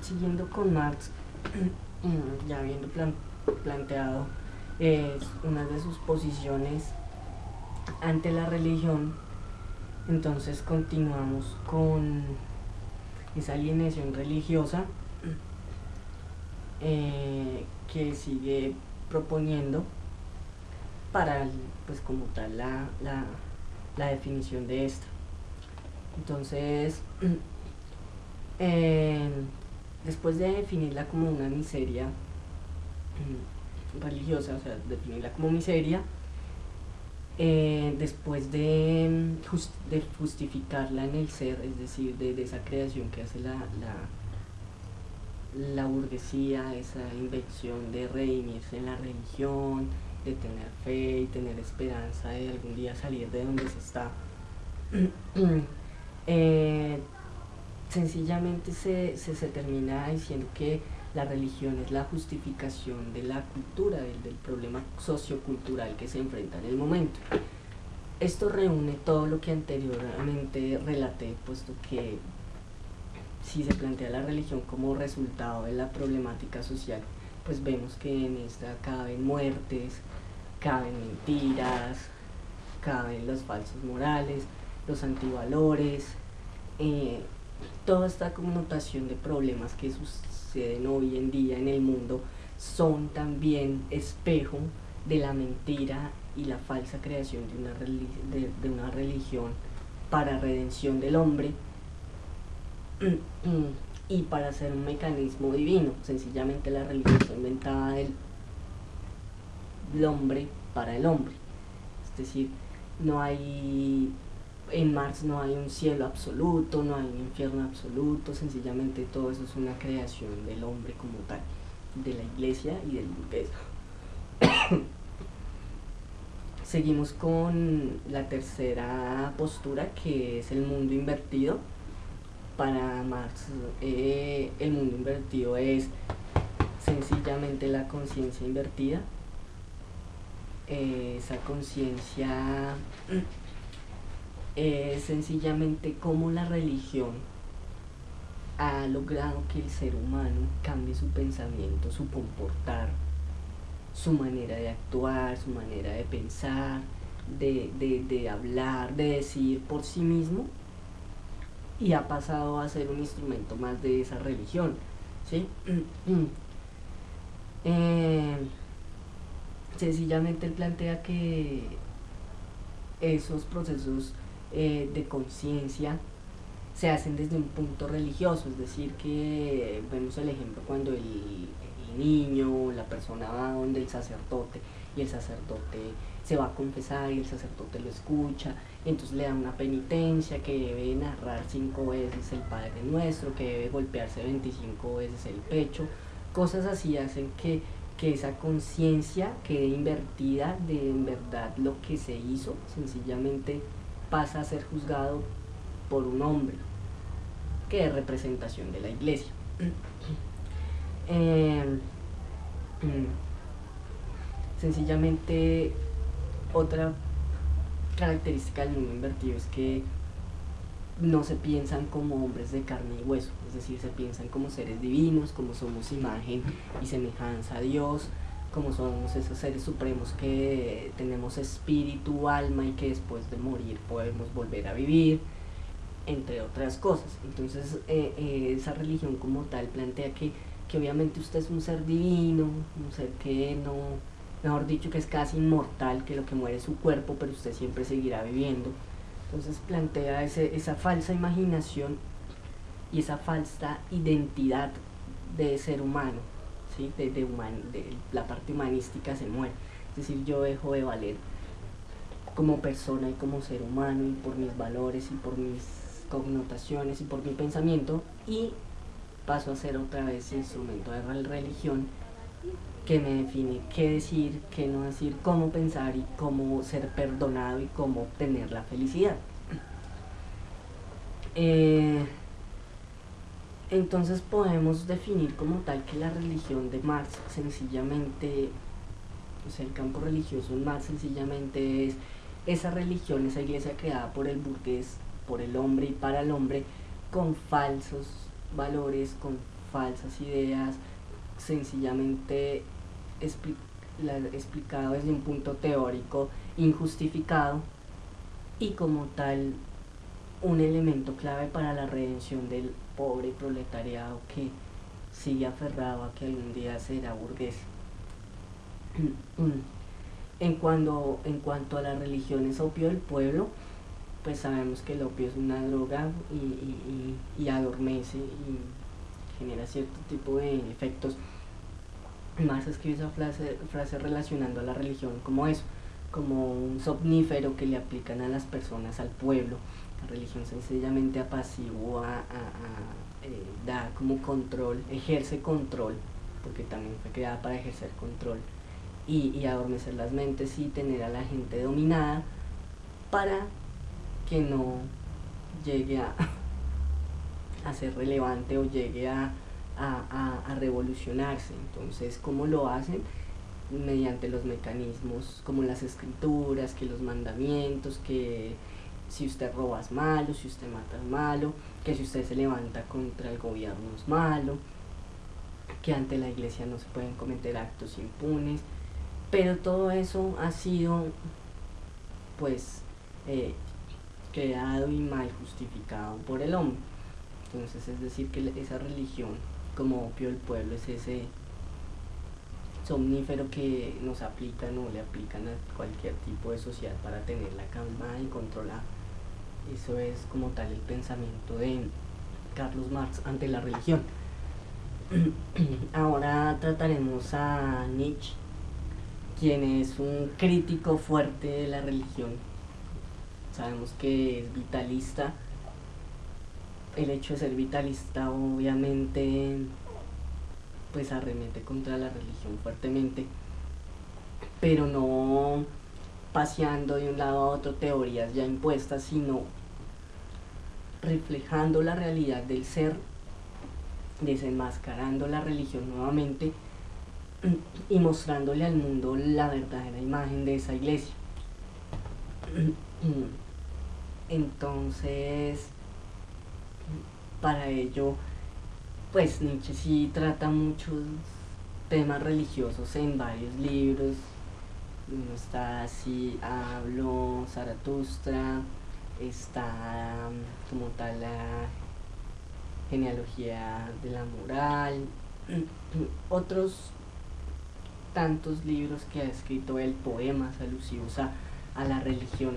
Siguiendo con Marx, ya habiendo planteado una de sus posiciones ante la religión, entonces continuamos con esa alienación religiosa que sigue proponiendo para, pues, como tal la definición de esta. Entonces, después de definirla como una miseria religiosa, o sea, definirla como miseria, después de justificarla en el ser, es decir, de esa creación que hace la burguesía, esa invención de redimirse en la religión, de tener fe y tener esperanza de algún día salir de donde se está, sencillamente se termina diciendo que la religión es la justificación de la cultura, del problema sociocultural que se enfrenta en el momento. Esto reúne todo lo que anteriormente relaté, puesto que si se plantea la religión como resultado de la problemática social, pues vemos que en esta caben muertes, caben mentiras, caben los falsos morales, los antivalores, toda esta connotación de problemas que suceden hoy en día en el mundo son también espejo de la mentira y la falsa creación de una religión para redención del hombre y para ser un mecanismo divino. Sencillamente la religión fue inventada del hombre para el hombre, es decir, no hay, en Marx no hay un cielo absoluto, no hay un infierno absoluto, sencillamente todo eso es una creación del hombre como tal, de la iglesia y del burgués. Seguimos con la tercera postura, que es el mundo invertido. Para Marx, el mundo invertido es sencillamente la conciencia invertida. Esa conciencia es sencillamente cómo la religión ha logrado que el ser humano cambie su pensamiento, su comportar, su manera de actuar, su manera de pensar, de hablar, de decir por sí mismo, y ha pasado a ser un instrumento más de esa religión, ¿sí? Sencillamente él plantea que esos procesos de conciencia se hacen desde un punto religioso, es decir, que vemos el ejemplo cuando el niño, la persona va donde el sacerdote y el sacerdote se va a confesar y el sacerdote lo escucha, y entonces le da una penitencia, que debe narrar 5 veces el Padre Nuestro, que debe golpearse 25 veces el pecho. Cosas así hacen que esa conciencia quede invertida de en verdad lo que se hizo, sencillamente pasa a ser juzgado por un hombre, que es representación de la iglesia. Sencillamente otra característica del mundo invertido es que no se piensan como hombres de carne y hueso, es decir, se piensan como seres divinos, como somos imagen y semejanza a Dios, como somos esos seres supremos que tenemos espíritu, alma y que después de morir podemos volver a vivir, entre otras cosas. Entonces esa religión como tal plantea que obviamente usted es un ser divino, un ser que no, mejor dicho, que es casi inmortal, que lo que muere es su cuerpo, pero usted siempre seguirá viviendo. Entonces plantea esa falsa imaginación y esa falsa identidad de ser humano, ¿sí? de la parte humanística se muere, es decir, yo dejo de valer como persona y como ser humano y por mis valores y por mis connotaciones y por mi pensamiento, y paso a ser otra vez instrumento de la religión que me define qué decir, qué no decir, cómo pensar y cómo ser perdonado y cómo obtener la felicidad. Entonces podemos definir como tal que la religión de Marx sencillamente, o sea, el campo religioso en Marx sencillamente es esa religión, esa iglesia creada por el burgués, por el hombre y para el hombre, con falsos valores, con falsas ideas, sencillamente explicado desde un punto teórico injustificado, y como tal un elemento clave para la redención del pobre proletariado que sigue aferrado a que algún día será burgués. En cuanto a la religión es opio del pueblo, pues sabemos que el opio es una droga y adormece y genera cierto tipo de efectos. Marx escribe esa frase relacionando a la religión como eso, como un somnífero que le aplican a las personas, al pueblo. La religión sencillamente apacigua, da como control, ejerce control, porque también fue creada para ejercer control, y adormecer las mentes y tener a la gente dominada para que no llegue a ser relevante o llegue a revolucionarse. Entonces, ¿cómo lo hacen? Mediante los mecanismos como las escrituras, que los mandamientos, que si usted roba es malo, si usted mata es malo, que si usted se levanta contra el gobierno es malo, que ante la iglesia no se pueden cometer actos impunes. Pero todo eso ha sido pues creado y mal justificado por el hombre. Entonces, es decir, que esa religión como opio del pueblo es ese somnífero que nos aplican o le aplican a cualquier tipo de sociedad para tenerla calmada y controlada. Eso es como tal el pensamiento de Carlos Marx ante la religión. Ahora trataremos a Nietzsche, quien es un crítico fuerte de la religión. Sabemos que es vitalista. El hecho de ser vitalista obviamente pues arremete contra la religión fuertemente, pero no paseando de un lado a otro teorías ya impuestas, sino reflejando la realidad del ser, desenmascarando la religión nuevamente y mostrándole al mundo la verdadera imagen de esa iglesia. Entonces, para ello, pues Nietzsche sí trata muchos temas religiosos en varios libros. Uno está Así habló Zaratustra, está como tal la genealogía de la moral, otros tantos libros que ha escrito él, poemas alusivos a la religión.